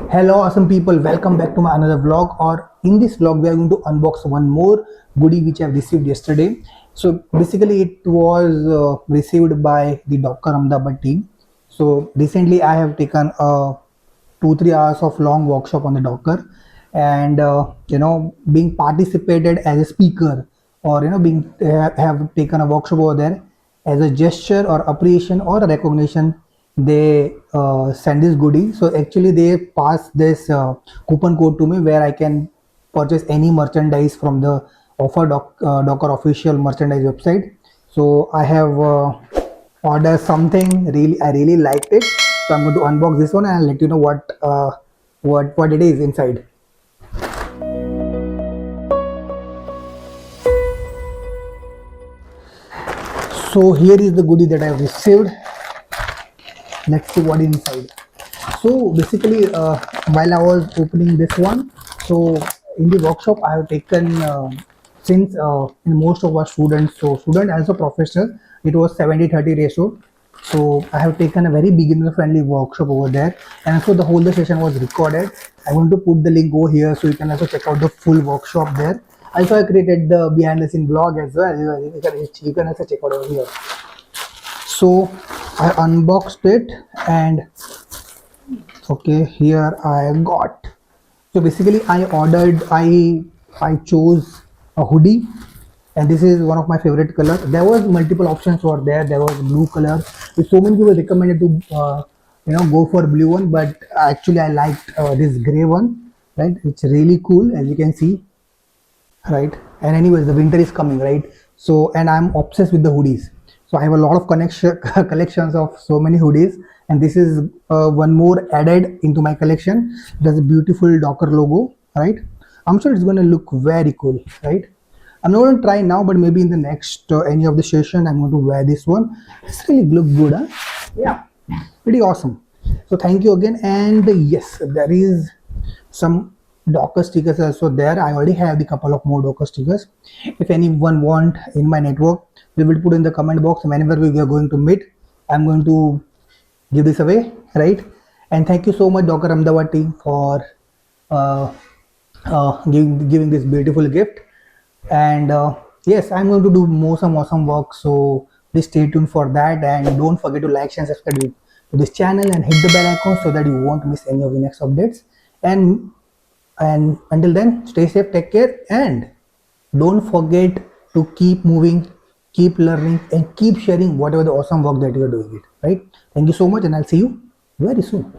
Hello awesome people, welcome back to my another vlog. Or in this vlog we are going to unbox one more goodie which I have received yesterday. So basically it was received by the Docker Ahmedabad team. So recently I have taken a 2-3 hours of long workshop on the Docker, and being participated as a speaker, or being have taken a workshop over there as a gesture or appreciation or a recognition. They send this goodie. So actually they pass this coupon code to me where I can purchase any merchandise from the Docker official merchandise website. So I have ordered something. I really liked it, so I'm going to unbox this one and I'll let you know what it is inside. So here is the goodie that I have received. Let's see what is inside. So basically while I was opening this one, so in the workshop I have taken since in most of our students, so student as a professor, it was 70-30 ratio. So I have taken a very beginner friendly workshop over there, and so the whole session was recorded. I'm going to put the link over here so you can also check out the full workshop there. Also I created the behind the scene vlog as well. You can also check out over here. So I unboxed it, and okay, here I got. So basically I chose a hoodie, and this is one of my favorite color. There was multiple options over there. There was blue color, which so many people recommended to go for blue one, but actually I liked this gray one, right? It's really cool, as you can see, right? And anyways, the winter is coming, right? So, and I'm obsessed with the hoodies. So I have a lot of collections of so many hoodies, and this is one more added into my collection. There's a beautiful Docker logo, right? I'm sure it's going to look very cool, right? I'm not going to try now, but maybe in the next any of the session I'm going to wear this one. It's really look good, huh? Yeah, pretty awesome. So thank you again. And yes, there is some Docker stickers also there. I already have the couple of more Docker stickers. If anyone want in my network, we will put in the comment box. Whenever we are going to meet, I'm going to give this away, right? And thank you so much, Docker Ahmedabad team, for giving this beautiful gift. And yes, I'm going to do more some awesome work, so please stay tuned for that, and don't forget to like, share, and subscribe to this channel, and hit the bell icon so that you won't miss any of the next updates. And until then, stay safe, take care, and don't forget to keep moving, keep learning, and keep sharing whatever the awesome work that you are doing it, right? Thank you so much, and I'll see you very soon.